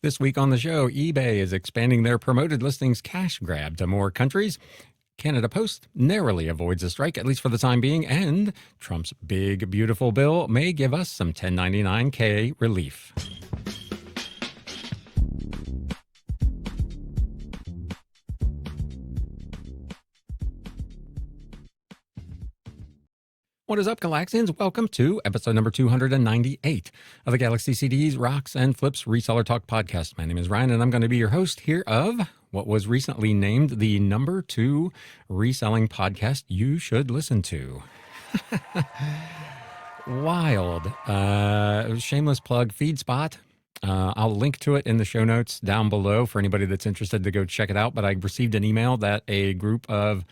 This week on the show, eBay is expanding their promoted listings cash grab to more countries. Canada Post narrowly avoids a strike, at least for the time being, and Trump's big, beautiful bill may give us some 1099-K relief. What is up, Galaxians? Welcome to episode number 298 of the Galaxy CDs, Rocks, and Flips Reseller Talk podcast. My name is Ryan, and I'm going to be your host here of what was recently named the number 2 reselling podcast you should listen to. Wild. Shameless plug, FeedSpot. I'll link to it in the show notes down below for anybody that's interested to go check it out. But I received an email that a group of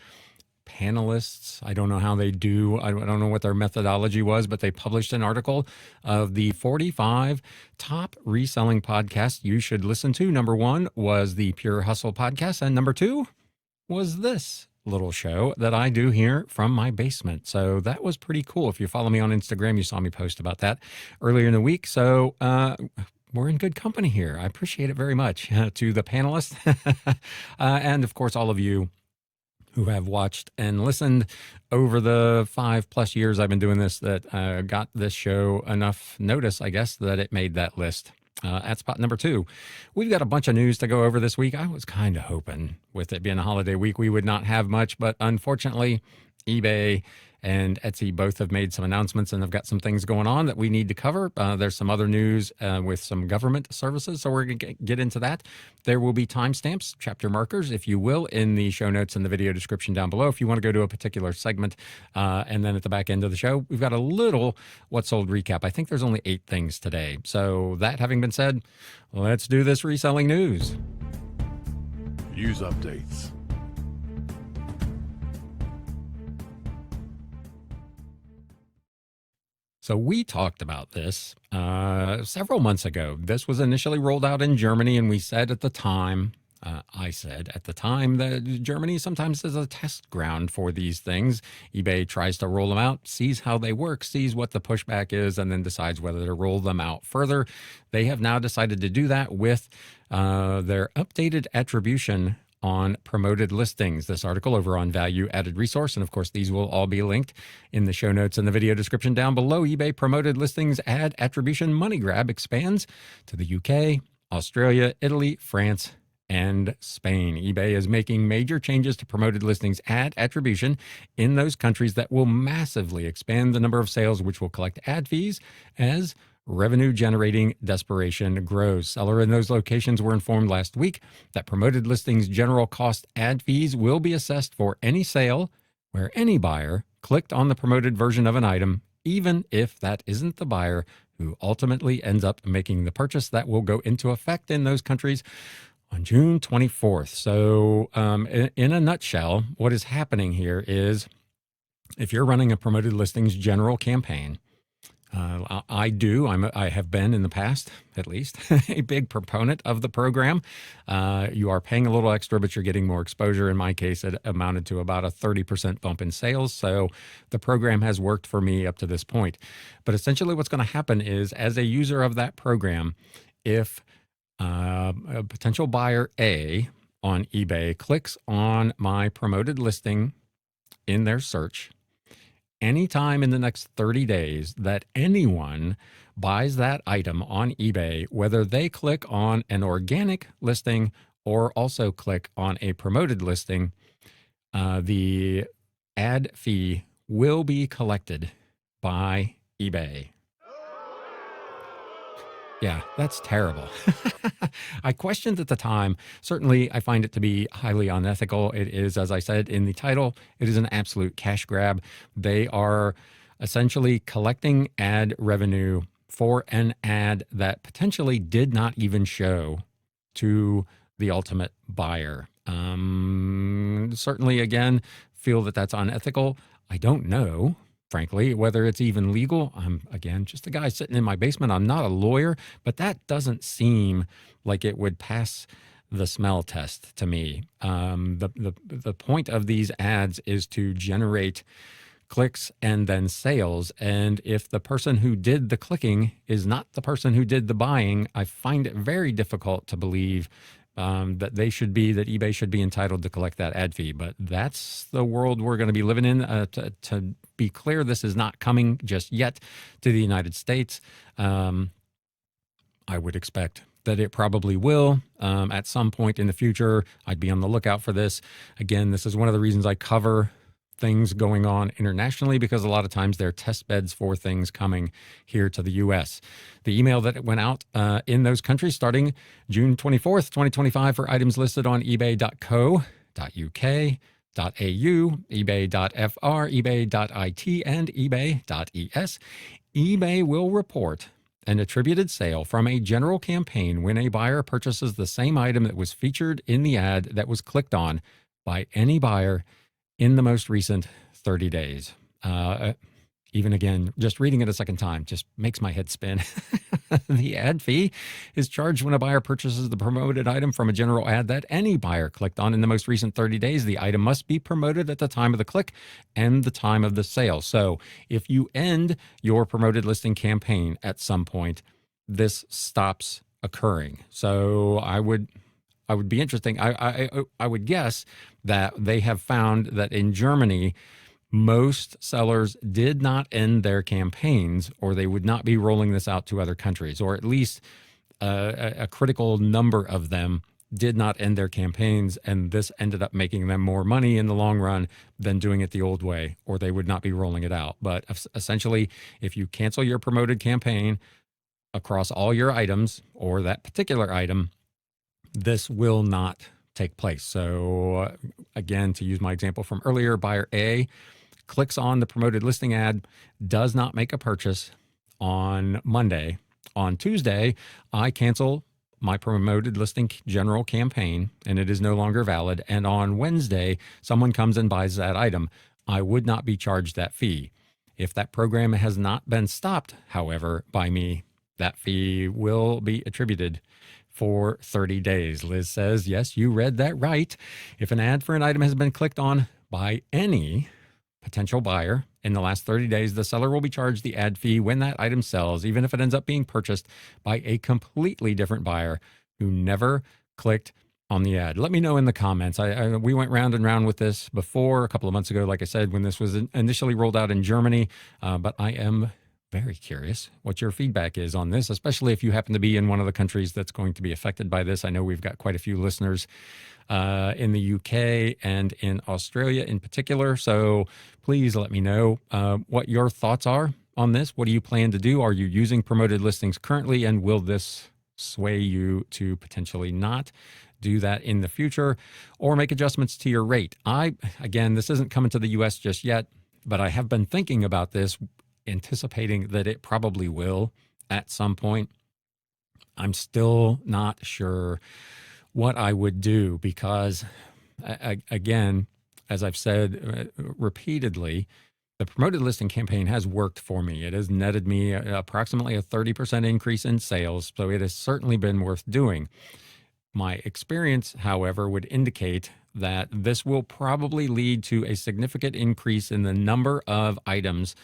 panelists, I don't know how they do, I don't know what their methodology was, but they published an article of the 45 top reselling podcasts you should listen to. Number 1 was the Pure Hustle podcast, and number 2 was this little show that I do here from my basement. So that was pretty cool. If you follow me on Instagram, you saw me post about that earlier in the week. So we're in good company here. I appreciate it very much to the panelists and of course all of you who have watched and listened over the 5+ years I've been doing this that got this show enough notice, I guess, that it made that list. At spot number 2, we've got a bunch of news to go over this week. I was kind of hoping with it being a holiday week, we would not have much, but unfortunately, eBay and Etsy both have made some announcements and have got some things going on that we need to cover. There's some other news with some government services, so we're going to get into that. There will be timestamps, chapter markers, if you will, in the show notes and the video description down below if you want to go to a particular segment. And then at the back end of the show, we've got a little What Sold recap. I think there's only 8 things today. So that having been said, let's do this reselling news. News updates. So we talked about this several months ago. This was initially rolled out in Germany, and we said at the time, I said at the time that Germany sometimes is a test ground for these things. eBay tries to roll them out, sees how they work, sees what the pushback is, and then decides whether to roll them out further. They have now decided to do that with their updated attribution on promoted listings. This article over on Value Added Resource, and of course these will all be linked in the show notes and the video description down below. eBay promoted listings ad attribution money grab expands to the UK, Australia, Italy, France, and Spain. eBay is making major changes to promoted listings ad attribution in those countries that will massively expand the number of sales which will collect ad fees as revenue-generating desperation grows. Seller in those locations were informed last week that promoted listings general cost ad fees will be assessed for any sale where any buyer clicked on the promoted version of an item, even if that isn't the buyer who ultimately ends up making the purchase. That will go into effect in those countries on June 24th. So in a nutshell, what is happening here is if you're running a promoted listings general campaign, I have been in the past, at least, a big proponent of the program. You are paying a little extra, but you're getting more exposure. In my case, it amounted to about a 30% bump in sales. So the program has worked for me up to this point. But essentially what's going to happen is, as a user of that program, if a potential buyer A on eBay clicks on my promoted listing in their search, anytime in the next 30 days that anyone buys that item on eBay, whether they click on an organic listing or also click on a promoted listing, the ad fee will be collected by eBay. Yeah, that's terrible. I questioned at the time. Certainly, I find it to be highly unethical. It is, as I said in the title, it is an absolute cash grab. They are essentially collecting ad revenue for an ad that potentially did not even show to the ultimate buyer. Certainly, again, feel that that's unethical. I don't know, frankly, whether it's even legal. I'm, again, just a guy sitting in my basement. I'm not a lawyer, but that doesn't seem like it would pass the smell test to me. The point of these ads is to generate clicks and then sales. And if the person who did the clicking is not the person who did the buying, I find it very difficult to believe that eBay should be entitled to collect that ad fee. But that's the world we're going to be living in. To be clear, this is not coming just yet to the United States. I would expect that it probably will at some point in the future. I'd be on the lookout for this. Again, this is one of the reasons I cover things going on internationally, because a lot of times they're test beds for things coming here to the US. The email that went out in those countries starting June 24th, 2025 for items listed on ebay.co.uk, .au, ebay.fr, ebay.it, and ebay.es. eBay will report an attributed sale from a general campaign when a buyer purchases the same item that was featured in the ad that was clicked on by any buyer in the most recent 30 days. Even again, just reading it a second time just makes my head spin. The ad fee is charged when a buyer purchases the promoted item from a general ad that any buyer clicked on in the most recent 30 days. The item must be promoted at the time of the click and the time of the sale. So if you end your promoted listing campaign at some point, this stops occurring. So I would be interesting. I would guess that they have found that in Germany, most sellers did not end their campaigns, or they would not be rolling this out to other countries, or at least a critical number of them did not end their campaigns, and this ended up making them more money in the long run than doing it the old way, or they would not be rolling it out. But essentially, if you cancel your promoted campaign across all your items or that particular item, this will not take place. So again, to use my example from earlier, buyer A clicks on the promoted listing ad, does not make a purchase on Monday. On Tuesday, I cancel my promoted listing general campaign and it is no longer valid. And on Wednesday, someone comes and buys that item. I would not be charged that fee. If that program has not been stopped, however, by me, that fee will be attributed for 30 days. Liz says, yes, you read that right. If an ad for an item has been clicked on by any potential buyer in the last 30 days, the seller will be charged the ad fee when that item sells, even if it ends up being purchased by a completely different buyer who never clicked on the ad. Let me know in the comments. We went round and round with this before a couple of months ago, like I said, when this was initially rolled out in Germany, but I am very curious what your feedback is on this, especially if you happen to be in one of the countries that's going to be affected by this. I know we've got quite a few listeners in the UK and in Australia in particular. So please let me know what your thoughts are on this. What do you plan to do? Are you using promoted listings currently? And will this sway you to potentially not do that in the future or make adjustments to your rate? Again, this isn't coming to the US just yet, but I have been thinking about this, anticipating that it probably will at some point. I'm still not sure what I would do because, again, as I've said repeatedly, the promoted listing campaign has worked for me. It has netted me approximately a 30% increase in sales, so it has certainly been worth doing. My experience, however, would indicate that this will probably lead to a significant increase in the number of items,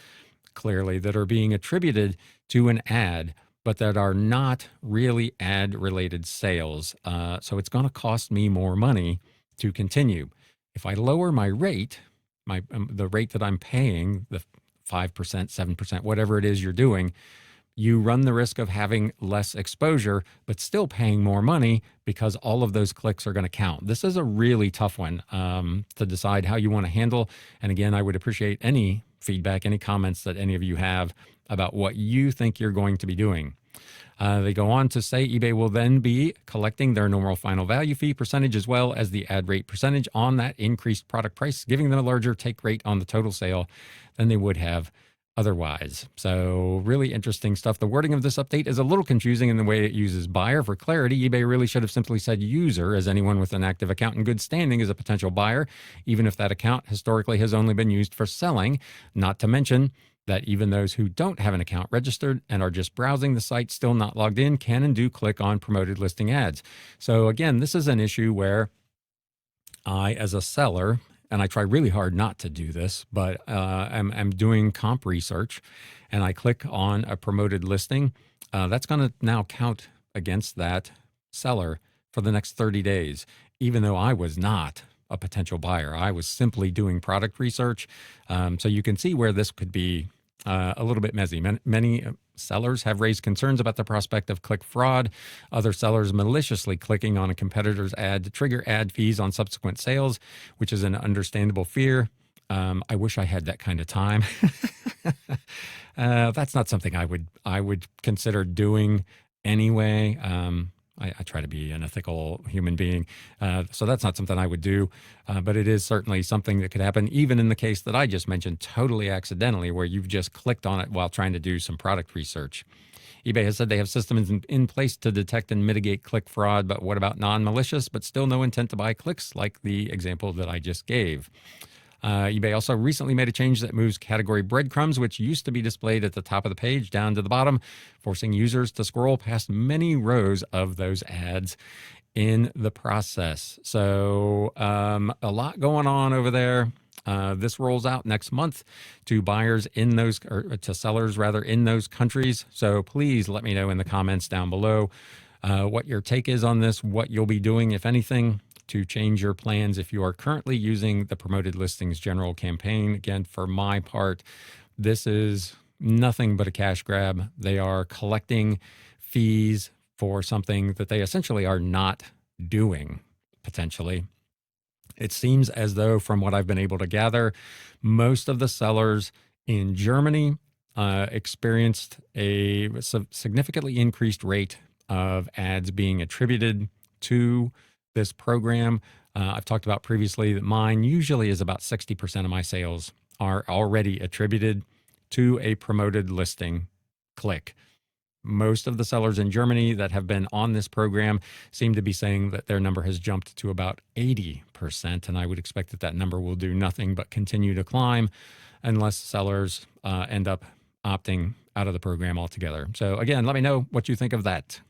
clearly, that are being attributed to an ad, but that are not really ad-related sales. So it's going to cost me more money to continue. If I lower my rate, the rate that I'm paying, the 5%, 7%, whatever it is you're doing, you run the risk of having less exposure, but still paying more money because all of those clicks are going to count. This is a really tough one to decide how you want to handle. And again, I would appreciate any feedback, any comments that any of you have about what you think you're going to be doing. They go on to say eBay will then be collecting their normal final value fee percentage as well as the ad rate percentage on that increased product price, giving them a larger take rate on the total sale than they would have otherwise. So really interesting stuff. The wording of this update is a little confusing in the way it uses buyer. For clarity, eBay really should have simply said user, as anyone with an active account in good standing is a potential buyer, even if that account historically has only been used for selling. Not to mention that even those who don't have an account registered and are just browsing the site, still not logged in, can and do click on promoted listing ads. So again, this is an issue where I, as a seller, and I try really hard not to do this, but I'm doing comp research, and I click on a promoted listing, that's going to now count against that seller for the next 30 days, even though I was not a potential buyer. I was simply doing product research. So you can see where this could be a little bit messy. Many sellers have raised concerns about the prospect of click fraud, other sellers maliciously clicking on a competitor's ad to trigger ad fees on subsequent sales, which is an understandable fear. I wish I had that kind of time. That's not something I would consider doing anyway. I try to be an ethical human being, so that's not something I would do. But it is certainly something that could happen, even in the case that I just mentioned, totally accidentally, where you've just clicked on it while trying to do some product research. eBay has said they have systems in place to detect and mitigate click fraud, but what about non-malicious, but still no intent to buy clicks, like the example that I just gave? eBay also recently made a change that moves category breadcrumbs, which used to be displayed at the top of the page, down to the bottom, forcing users to scroll past many rows of those ads in the process. So a lot going on over there. This rolls out next month to buyers in those, or to sellers rather, in those countries. So please let me know in the comments down below what your take is on this, what you'll be doing, if anything, to change your plans if you are currently using the promoted listings general campaign. Again, for my part, this is nothing but a cash grab. They are collecting fees for something that they essentially are not doing, potentially. It seems as though, from what I've been able to gather, most of the sellers in Germany experienced a significantly increased rate of ads being attributed to this program. I've talked about previously that mine usually is about 60% of my sales are already attributed to a promoted listing click. Most of the sellers in Germany that have been on this program seem to be saying that their number has jumped to about 80%, and I would expect that that number will do nothing but continue to climb unless sellers end up opting out of the program altogether. So again, let me know what you think of that.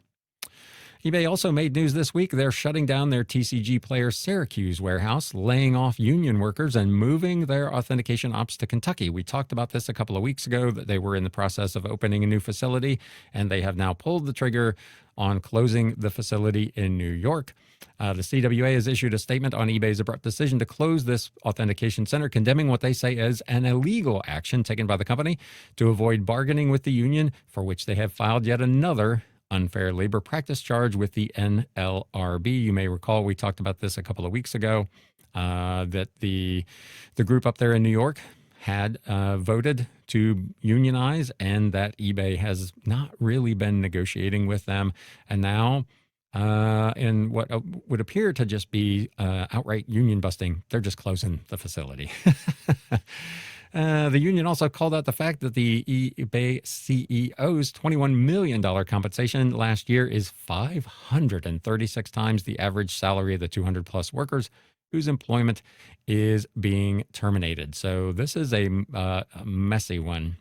eBay also made news this week. They're shutting down their TCGPlayer Syracuse warehouse, laying off union workers, and moving their authentication ops to Kentucky. We talked about this a couple of weeks ago, that they were in the process of opening a new facility, and they have now pulled the trigger on closing the facility in New York. The CWA has issued a statement on eBay's abrupt decision to close this authentication center, condemning what they say is an illegal action taken by the company to avoid bargaining with the union, for which they have filed yet another unfair labor practice charge with the NLRB. You may recall we talked about this a couple of weeks ago, that the group up there in New York had voted to unionize, and that eBay has not really been negotiating with them. And now, in what would appear to just be outright union busting, they're just closing the facility. The union also called out the fact that the eBay CEO's $21 million compensation last year is 536 times the average salary of the 200 plus workers whose employment is being terminated. So this is a messy one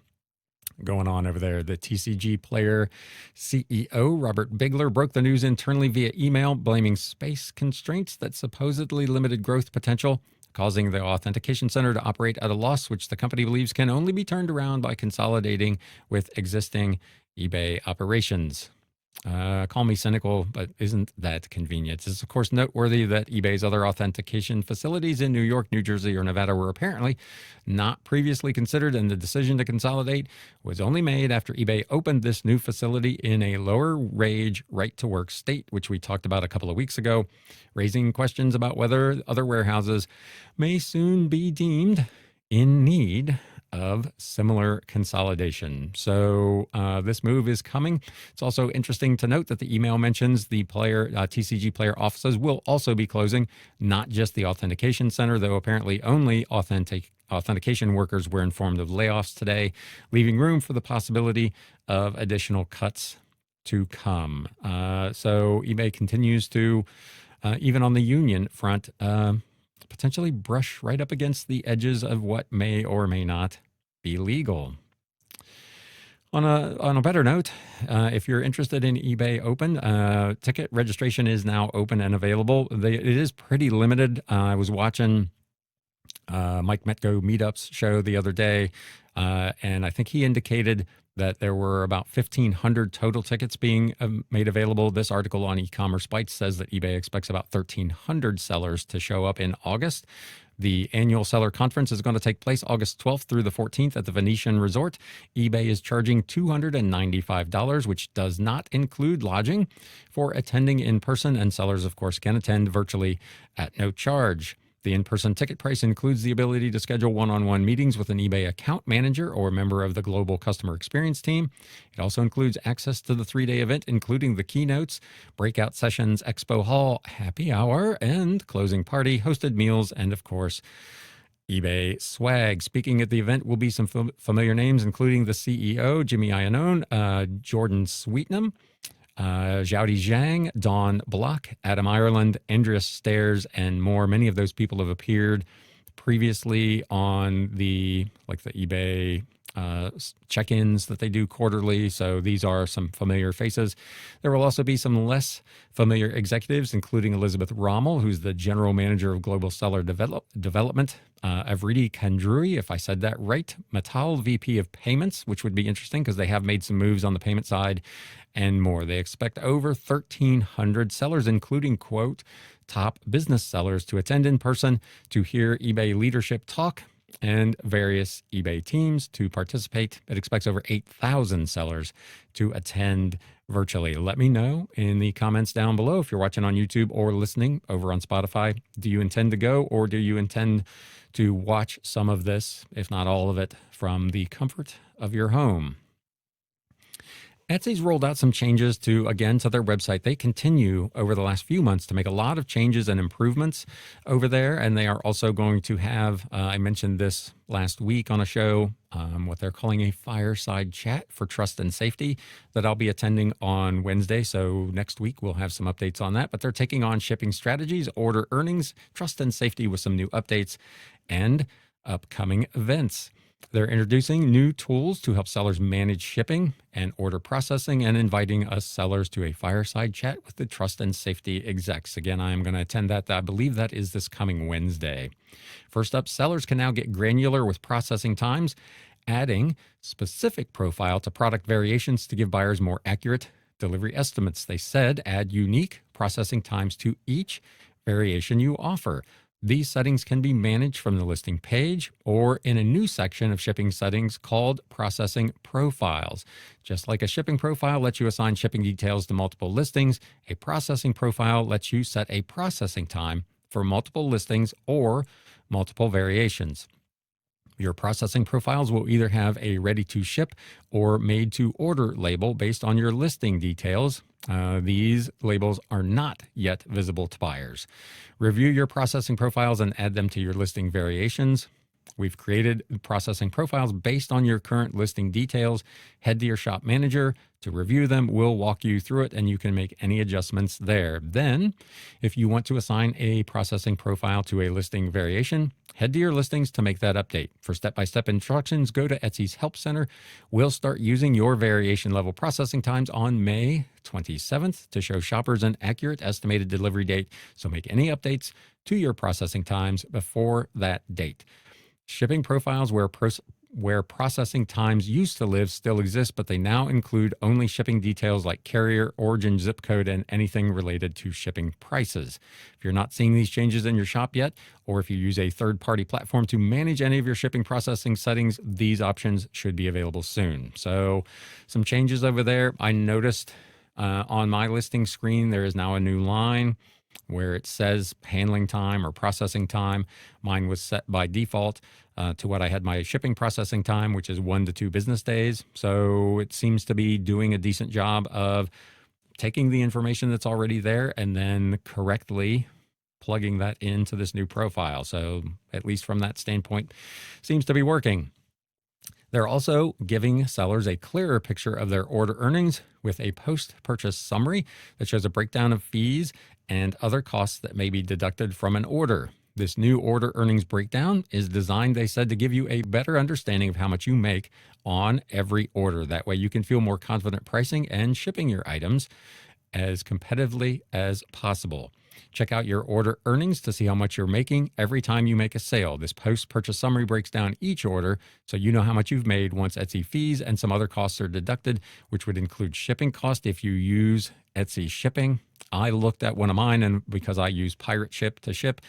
going on over there. The TCGPlayer CEO, Robert Bigler, broke the news internally via email, blaming space constraints that supposedly limited growth potential, causing the authentication center to operate at a loss, which the company believes can only be turned around by consolidating with existing eBay operations. Call me cynical, but isn't that convenient? It's, of course, noteworthy that eBay's other authentication facilities in New York, New Jersey, or Nevada were apparently not previously considered, and the decision to consolidate was only made after eBay opened this new facility in a lower wage right-to-work state, which we talked about a couple of weeks ago, raising questions about whether other warehouses may soon be deemed in need of similar consolidation. So this move is coming. It's also interesting to note that the email mentions the TCGPlayer offices will also be closing, not just the authentication center, though apparently only authentication workers were informed of layoffs today, leaving room for the possibility of additional cuts to come. So eBay continues to, even on the union front, potentially brush right up against the edges of what may or may not be legal. On a better note, if you're interested in eBay Open, ticket registration is now open and available. It is pretty limited. I was watching Mike Metko Meetups show the other day, and I think he indicated that there were about 1,500 total tickets being made available. This article on E-commerce Bytes says that eBay expects about 1,300 sellers to show up in August. The annual seller conference is going to take place August 12th through the 14th at the Venetian Resort. eBay is charging $295, which does not include lodging for attending in person, and sellers, of course, can attend virtually at no charge. The in-person ticket price includes the ability to schedule one-on-one meetings with an eBay account manager or a member of the global customer experience team. It also includes access to the 3-day event, including the keynotes, breakout sessions, expo hall, happy hour, and closing party, hosted meals, and of course, eBay swag. Speaking at the event will be some familiar names, including the CEO, Jimmy Iannone, Jordan Sweetnam, Xiaodi Zhang, Don Block, Adam Ireland, Andreas Stairs, and more. Many of those people have appeared previously on the eBay check-ins that they do quarterly. So these are some familiar faces. There will also be some less familiar executives, including Elizabeth Rommel, who's the general manager of global seller development, Avriti Kandrui, if I said that right, Matal, VP of payments, which would be interesting because they have made some moves on the payment side, and more. They expect over 1,300 sellers, including, quote, top business sellers, to attend in person to hear eBay leadership talk, and various eBay teams to participate. It expects over 8,000 sellers to attend virtually. Let me know in the comments down below if you're watching on YouTube or listening over on Spotify. Do you intend to go, or do you intend to watch some of this, if not all of it, from the comfort of your home? Etsy's rolled out some changes to their website. They continue over the last few months to make a lot of changes and improvements over there. And they are also going to have, I mentioned this last week on a show, what they're calling a fireside chat for trust and safety that I'll be attending on Wednesday. So next week we'll have some updates on that. But they're taking on shipping strategies, order earnings, trust and safety with some new updates and upcoming events. They're introducing new tools to help sellers manage shipping and order processing, and inviting us sellers to a fireside chat with the trust and safety execs. Again, I am going to attend that. I believe that is this coming Wednesday. First up, sellers can now get granular with processing times, adding specific profile to product variations to give buyers more accurate delivery estimates. They said add unique processing times to each variation you offer. These settings can be managed from the listing page or in a new section of shipping settings called Processing Profiles. Just like a shipping profile lets you assign shipping details to multiple listings, a processing profile lets you set a processing time for multiple listings or multiple variations. Your processing profiles will either have a ready-to-ship or made-to-order label based on your listing details. These labels are not yet visible to buyers. Review your processing profiles and add them to your listing variations. We've created processing profiles based on your current listing details. Head to your shop manager to review them. We'll walk you through it, and you can make any adjustments there. Then, if you want to assign a processing profile to a listing variation, head to your listings to make that update. For step-by-step instructions, go to Etsy's Help Center. We'll start using your variation level processing times on May 27th to show shoppers an accurate estimated delivery date. So make any updates to your processing times before that date. Shipping profiles where processing times used to live still exist, but they now include only shipping details like carrier, origin, zip code, and anything related to shipping prices. If you're not seeing these changes in your shop yet, or if you use a third-party platform to manage any of your shipping processing settings, these options should be available soon. So some changes over there. I noticed on my listing screen, there is now a new line where it says handling time or processing time. Mine was set by default to what I had my shipping processing time, which is 1 to 2 business days. So it seems to be doing a decent job of taking the information that's already there and then correctly plugging that into this new profile. So at least from that standpoint, seems to be working. They're also giving sellers a clearer picture of their order earnings with a post-purchase summary that shows a breakdown of fees and other costs that may be deducted from an order. This new order earnings breakdown is designed, they said, to give you a better understanding of how much you make on every order. That way you can feel more confident pricing and shipping your items as competitively as possible. Check out your order earnings to see how much you're making every time you make a sale. This post-purchase summary breaks down each order so you know how much you've made once Etsy fees and some other costs are deducted, which would include shipping cost if you use Etsy shipping. I looked at one of mine, and because I use Pirate Ship to ship,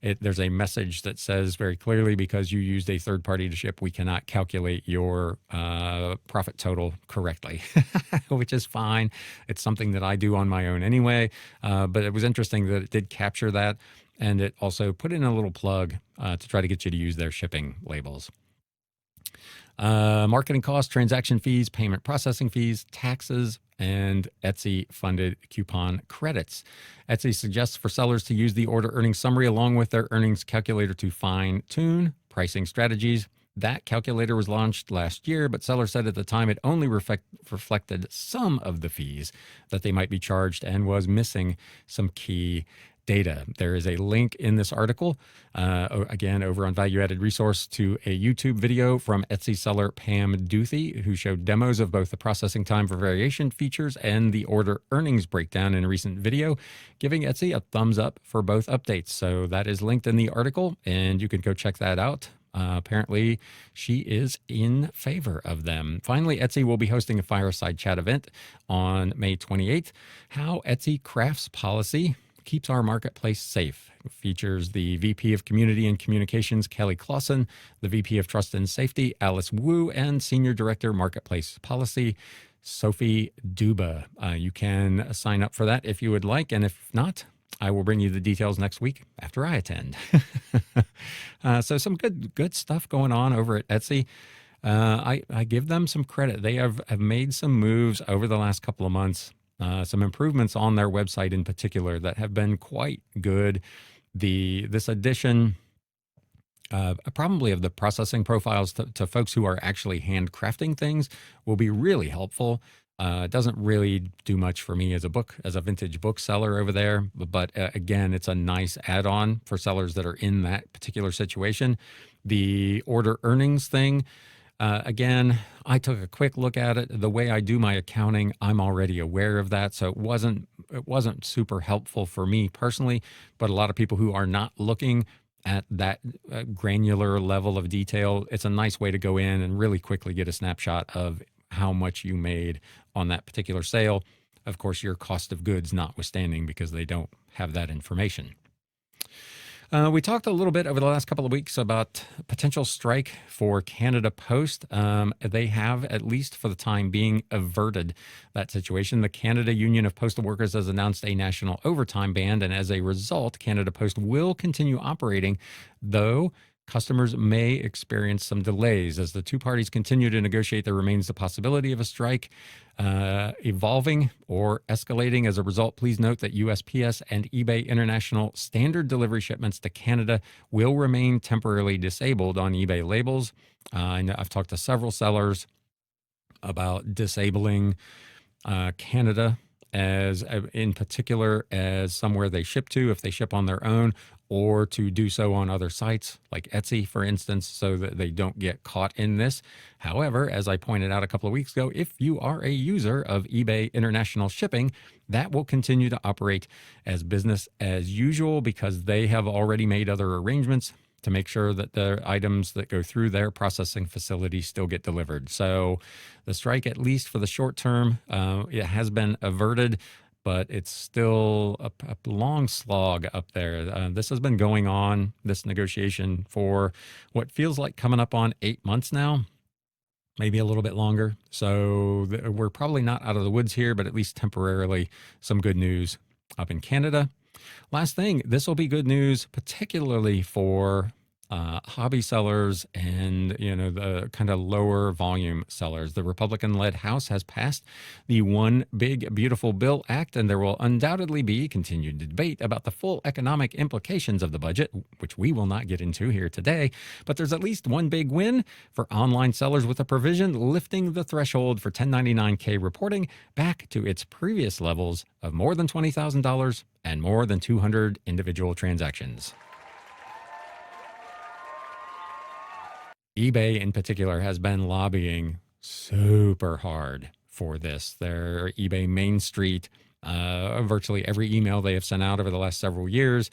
there's a message that says very clearly, because you used a third party to ship, we cannot calculate your profit total correctly, which is fine. It's something that I do on my own anyway. But it was interesting that it did capture that. And it also put in a little plug to try to get you to use their shipping labels. Marketing costs, transaction fees, payment processing fees, taxes, and Etsy funded coupon credits. Etsy suggests for sellers to use the order earnings summary along with their earnings calculator to fine tune pricing strategies. That calculator was launched last year, but sellers said at the time it only reflected some of the fees that they might be charged and was missing some key data. There is a link in this article, again, over on Value Added Resource, to a YouTube video from Etsy seller Pam Duthie, who showed demos of both the processing time for variation features and the order earnings breakdown in a recent video, giving Etsy a thumbs up for both updates. So that is linked in the article, and you can go check that out. Apparently, she is in favor of them. Finally, Etsy will be hosting a fireside chat event on May 28th. How Etsy crafts policy keeps our marketplace safe. It features the VP of Community and Communications, Kelly Clausen, the VP of Trust and Safety, Alice Wu, and Senior Director, Marketplace Policy, Sophie Duba. You can sign up for that if you would like, and if not, I will bring you the details next week after I attend. So some good stuff going on over at Etsy. I give them some credit. They have made some moves over the last couple of months. Some improvements on their website in particular that have been quite good. This addition, probably of the processing profiles to folks who are actually handcrafting things, will be really helpful. It doesn't really do much for me as a vintage book seller over there, but again, it's a nice add-on for sellers that are in that particular situation. The order earnings thing, again, I took a quick look at it. The way I do my accounting, I'm already aware of that, so it wasn't super helpful for me personally. But a lot of people who are not looking at that granular level of detail, it's a nice way to go in and really quickly get a snapshot of how much you made on that particular sale. Of course, your cost of goods notwithstanding, because they don't have that information. We talked a little bit over the last couple of weeks about potential strike for Canada Post. They have, at least for the time being, averted that situation. The Canada Union of Postal Workers has announced a national overtime ban, and as a result, Canada Post will continue operating, though customers may experience some delays. As the two parties continue to negotiate, there remains the possibility of a strike evolving or escalating. As a result, please note that USPS and eBay International standard delivery shipments to Canada will remain temporarily disabled on eBay labels. I've talked to several sellers about disabling Canada as in particular as somewhere they ship to if they ship on their own, or to do so on other sites like Etsy, for instance, so that they don't get caught in this. However, as I pointed out a couple of weeks ago, if you are a user of eBay International Shipping, that will continue to operate as business as usual, because they have already made other arrangements to make sure that the items that go through their processing facility still get delivered. So the strike, at least for the short term, it has been averted, but it's still a long slog up there. This has been going on, this negotiation, for what feels like coming up on 8 months now, maybe a little bit longer. So we're probably not out of the woods here, but at least temporarily some good news up in Canada. Last thing, this will be good news, particularly for hobby sellers and, the kind of lower volume sellers. The Republican-led House has passed the One Big Beautiful Bill Act, and there will undoubtedly be continued debate about the full economic implications of the budget, which we will not get into here today. But there's at least one big win for online sellers, with a provision lifting the threshold for 1099K reporting back to its previous levels of more than $20,000 and more than 200 individual transactions. eBay in particular has been lobbying super hard for this. Their eBay Main Street Virtually every email they have sent out over the last several years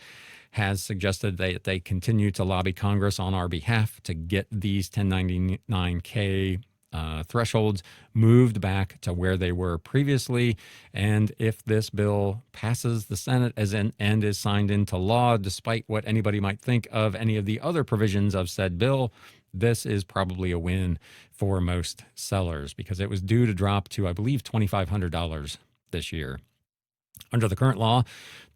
has suggested that they continue to lobby Congress on our behalf to get these 1099K thresholds moved back to where they were previously. And if this bill passes the Senate and is signed into law, despite what anybody might think of any of the other provisions of said bill, this is probably a win for most sellers because it was due to drop to, I believe, $2,500 this year. Under the current law,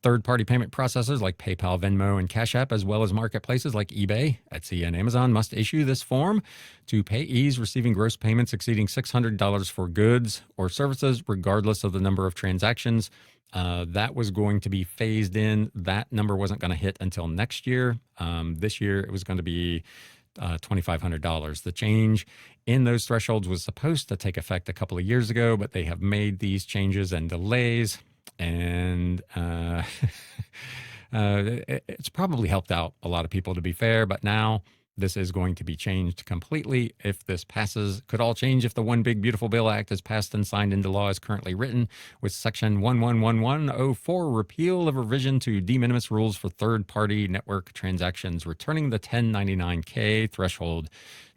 third-party payment processors like PayPal, Venmo, and Cash App, as well as marketplaces like eBay, Etsy, and Amazon must issue this form to payees receiving gross payments exceeding $600 for goods or services, regardless of the number of transactions. That was going to be phased in. That number wasn't going to hit until next year. This year, it was going to be $2,500. The change in those thresholds was supposed to take effect a couple of years ago, but they have made these changes and delays. And it's probably helped out a lot of people, to be fair, but now this is going to be changed completely. If this passes, could all change if the One Big Beautiful Bill Act is passed and signed into law as currently written, with Section 111104, repeal of revision to de minimis rules for third-party network transactions, returning the 1099K threshold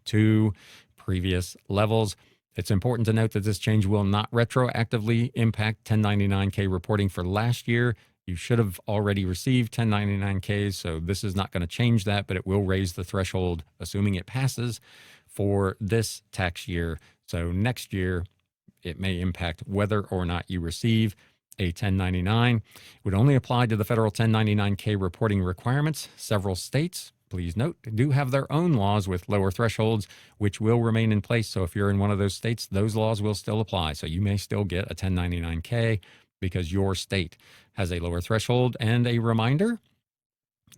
to previous levels. It's important to note that this change will not retroactively impact 1099K reporting for last year. You should have already received 1099Ks, so this is not going to change that, but it will raise the threshold, assuming it passes, for this tax year. So next year, it may impact whether or not you receive a 1099. It would only apply to the federal 1099K reporting requirements. Several states, please note, do have their own laws with lower thresholds, which will remain in place. So if you're in one of those states, those laws will still apply. So you may still get a 1099K because your state has a lower threshold. And a reminder,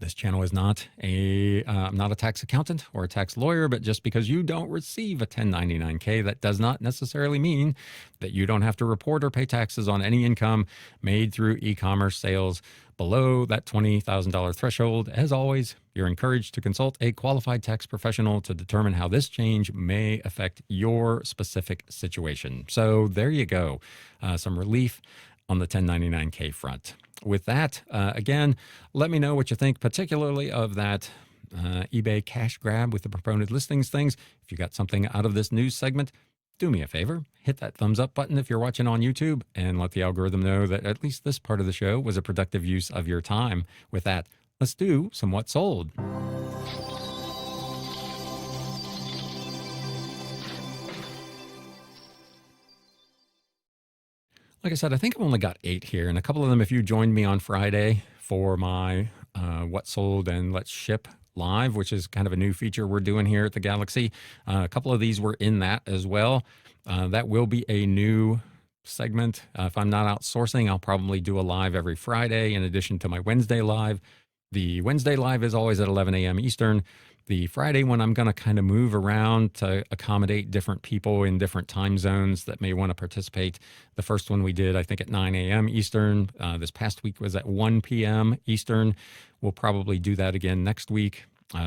this channel is not I'm not a tax accountant or a tax lawyer, but just because you don't receive a 1099K, that does not necessarily mean that you don't have to report or pay taxes on any income made through e-commerce sales below that $20,000 threshold. As always, you're encouraged to consult a qualified tax professional to determine how this change may affect your specific situation. So there you go. Some relief on the 1099K front. With that, again, let me know what you think, particularly of that eBay cash grab with the proponent listings things. If you got something out of this news segment, do me a favor, hit that thumbs up button if you're watching on YouTube, and let the algorithm know that at least this part of the show was a productive use of your time. With that, let's do some What Sold. Like I said, I think I've only got 8 here, and a couple of them, if you joined me on Friday for my What Sold and Let's Ship live, which is kind of a new feature we're doing here at the Galaxy. A couple of these were in that as well. That will be a new segment. If I'm not outsourcing, I'll probably do a live every Friday in addition to my Wednesday live. The Wednesday live is always at 11 a.m. Eastern. The Friday one, I'm going to kind of move around to accommodate different people in different time zones that may want to participate. The first one we did, I think, at 9 a.m. Eastern. This past week was at 1 p.m. Eastern. We'll probably do that again next week,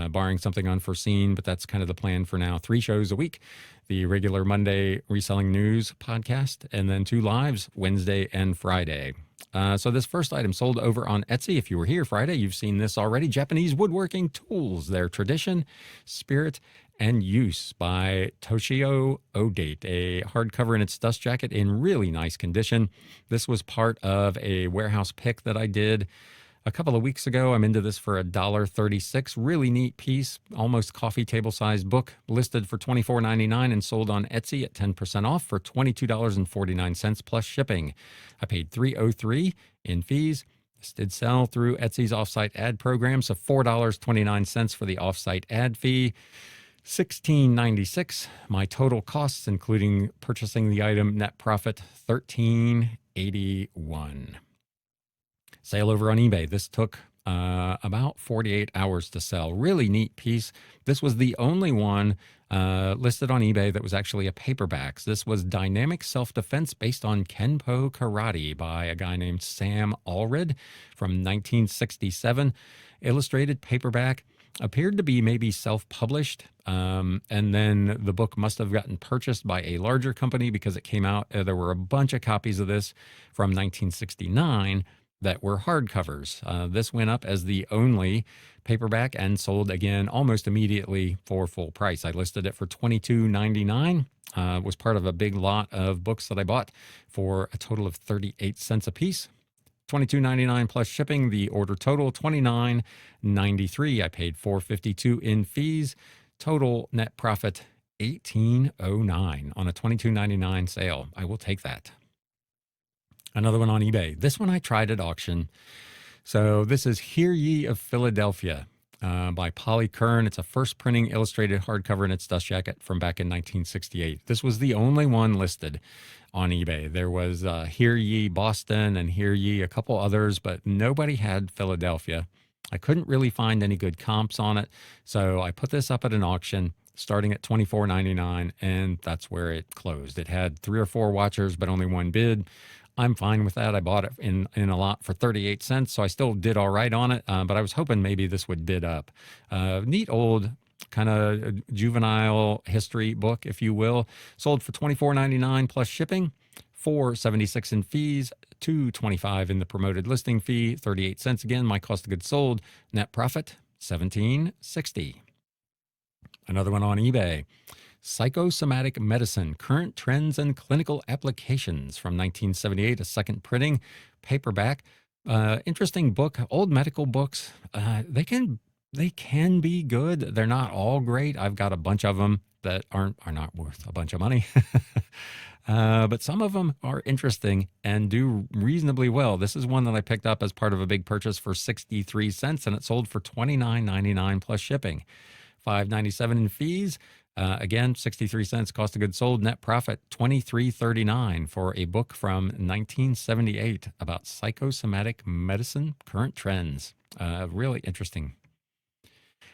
barring something unforeseen, but that's kind of the plan for now. 3 shows a week, the regular Monday Reselling News podcast, and then 2 lives, Wednesday and Friday. So this first item sold over on Etsy. If you were here Friday, you've seen this already. Japanese woodworking tools, their tradition, spirit, and use by Toshio Odate, a hardcover in its dust jacket in really nice condition. This was part of a warehouse pick that I did a couple of weeks ago. I'm into this for $1.36. Really neat piece, almost coffee table sized book, listed for $24.99 and sold on Etsy at 10% off for $22.49 plus shipping. I paid $3.03 in fees. This did sell through Etsy's offsite ad program, so $4.29 for the offsite ad fee. $16.96. My total costs, including purchasing the item, net profit $13.81. Sale over on eBay. This took about 48 hours to sell. Really neat piece. This was the only one listed on eBay that was actually a paperback. This was Dynamic Self-Defense based on Kenpo Karate by a guy named Sam Allred from 1967. Illustrated paperback. Appeared to be maybe self-published, and then the book must have gotten purchased by a larger company because it came out. There were a bunch of copies of this from 1969 that were hardcovers. This went up as the only paperback and sold again almost immediately for full price. I listed it for $22.99. Was part of a big lot of books that I bought for a total of 38 cents a piece. $22.99 plus shipping. The order total $29.93. I paid $4.52 in fees. Total net profit $18.09 on a $22.99 sale. I will take that. Another one on eBay. This one I tried at auction. So this is Hear Ye of Philadelphia by Polly Kern. It's a first printing illustrated hardcover in its dust jacket from back in 1968. This was the only one listed on eBay. There was Hear Ye Boston and Hear Ye a couple others, but nobody had Philadelphia. I couldn't really find any good comps on it, so I put this up at an auction starting at $24.99, and that's where it closed. It had 3 or 4 watchers, but only one bid. I'm fine with that. I bought it in a lot for 38 cents, so I still did all right on it, but I was hoping maybe this would bid up. Neat old kind of juvenile history book, if you will. Sold for $24.99 plus shipping, $4.76 in fees, $2.25 in the promoted listing fee, 38 cents again, my cost of goods sold, net profit $17.60. Another one on eBay. Psychosomatic Medicine, Current Trends and Clinical Applications from 1978, a second printing, paperback. Interesting book. Old medical books, they can be good. They're not all great. I've got a bunch of them that are not worth a bunch of money. But some of them are interesting and do reasonably well. This is one that I picked up as part of a big purchase for 63 cents, and it sold for $29.99 plus shipping. $5.97 in fees. Again, 63 cents cost of goods sold, net profit $23.39 for a book from 1978 about psychosomatic medicine, current trends. Really interesting.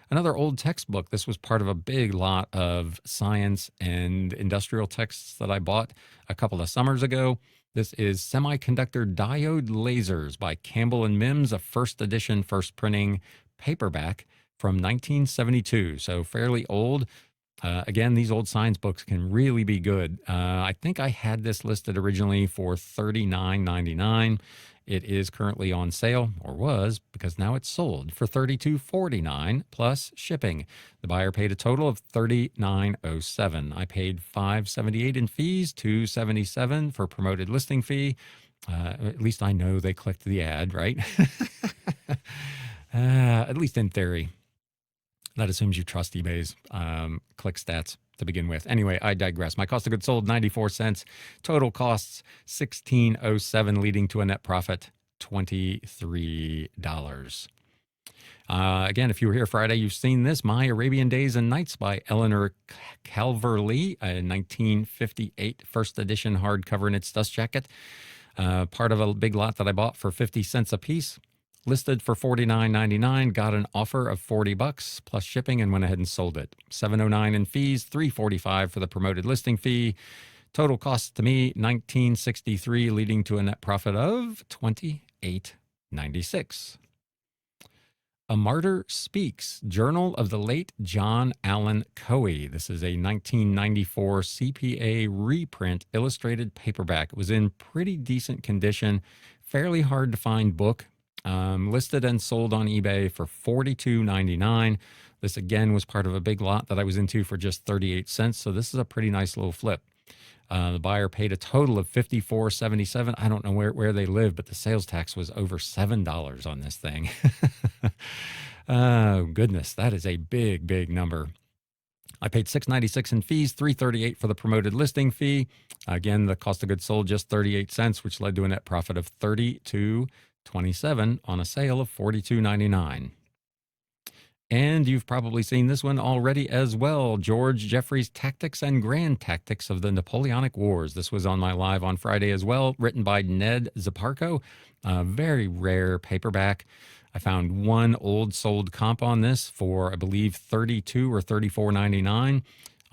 Another old textbook. This was part of a big lot of science and industrial texts that I bought a couple of summers ago. This is Semiconductor Diode Lasers by Campbell and Mims, a first edition, first printing paperback from 1972. So fairly old. Again, these old science books can really be good. I think I had this listed originally for $39.99. It is currently on sale, or was, because now it's sold for $32.49 plus shipping. The buyer paid a total of $39.07. I paid $5.78 in fees, $2.77 for promoted listing fee. At least I know they clicked the ad, right? At least in theory. That assumes you trust eBay's click stats to begin with. Anyway, I digress. My cost of goods sold, 94 cents. Total costs, $16.07, leading to a net profit, $23. Again, if you were here Friday, you've seen this, My Arabian Days and Nights by Eleanor Calverley, a 1958 first edition hardcover in its dust jacket. Part of a big lot that I bought for 50 cents a piece. Listed for $49.99, got an offer of $40 plus shipping and went ahead and sold it. $7.09 in fees, $3.45 for the promoted listing fee. Total cost to me, $19.63, leading to a net profit of $28.96. A Martyr Speaks, Journal of the Late John Allen Coe. This is a 1994 CPA reprint illustrated paperback. It was in pretty decent condition, fairly hard to find book. Listed and sold on eBay for $42.99. This again was part of a big lot that I was into for just 38 cents. So this is a pretty nice little flip. The buyer paid a total of $54.77. I don't know where they live, but the sales tax was over $7 on this thing. Oh, goodness. That is a big, big number. I paid $6.96 in fees, $3.38 for the promoted listing fee. Again, the cost of goods sold just 38 cents, which led to a net profit of $32.27 on a sale of $42.99. And you've probably seen this one already as well, George Jeffrey's Tactics and Grand Tactics of the Napoleonic Wars. This was on my live on Friday as well, written by Ned Zaparko. A very rare paperback. I found one old sold comp on this for, I believe, $32 or $34.99.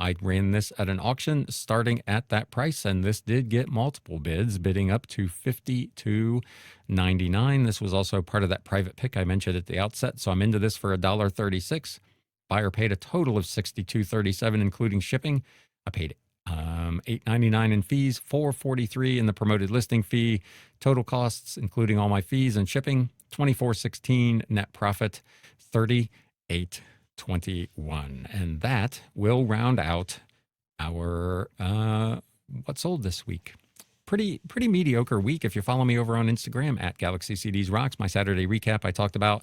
I ran this at an auction starting at that price, and this did get multiple bids, bidding up to $52.99. This was also part of that private pick I mentioned at the outset, so I'm into this for $1.36. Buyer paid a total of $62.37, including shipping. I paid $8.99 in fees, $4.43 in the promoted listing fee. Total costs, including all my fees and shipping, $24.16. Net profit, $38.21. And that will round out our what sold this week. Pretty mediocre week. If you follow me over on Instagram at Galaxy CDs Rocks, my Saturday recap, I talked about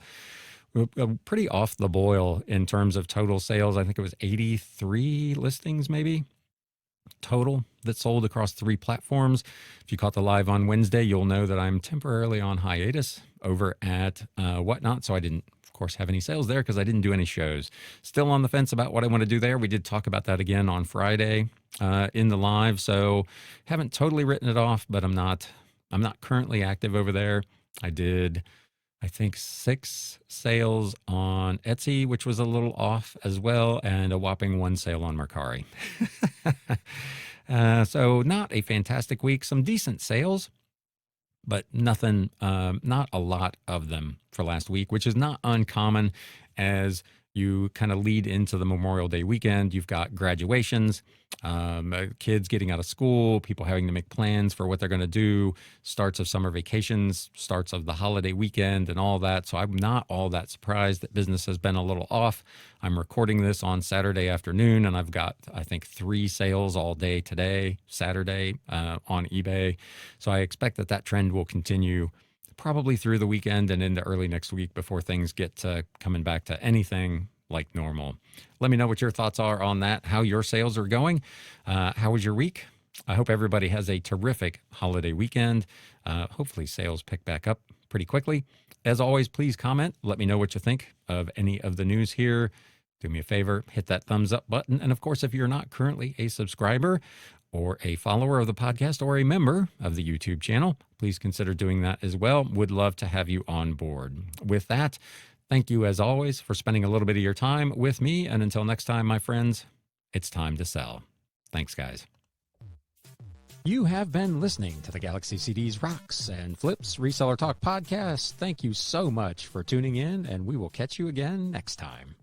pretty off the boil in terms of total sales. I think it was 83 listings maybe total that sold across 3 platforms. If you caught the live on Wednesday, you'll know that I'm temporarily on hiatus over at Whatnot. So I didn't, of course, have any sales there because I didn't do any shows. Still on the fence about what I want to do there. We did talk about that again on Friday in the live. So haven't totally written it off, but I'm not currently active over there. I did, I think, 6 sales on Etsy, which was a little off as well, and a whopping 1 sale on Mercari. So not a fantastic week. Some decent sales, but nothing, not a lot of them for last week, which is not uncommon as you kind of lead into the Memorial Day weekend. You've got graduations, kids getting out of school, people having to make plans for what they're going to do, starts of summer vacations, starts of the holiday weekend, and all that. So I'm not all that surprised that business has been a little off. I'm recording this on Saturday afternoon, and I've got, I think, 3 sales all day today, Saturday, on eBay. So I expect that trend will continue probably through the weekend and into early next week before things get coming back to anything like normal. Let me know what your thoughts are on that, how your sales are going. How was your week? I hope everybody has a terrific holiday weekend. Hopefully sales pick back up pretty quickly. As always, please comment. Let me know what you think of any of the news here. Do me a favor, hit that thumbs up button. And of course, if you're not currently a subscriber or a follower of the podcast or a member of the YouTube channel, please consider doing that as well. Would love to have you on board. With that, thank you as always for spending a little bit of your time with me. And until next time, my friends, it's time to sell. Thanks, guys. You have been listening to the Galaxy CDs Rocks and Flips Reseller Talk podcast. Thank you so much for tuning in, and we will catch you again next time.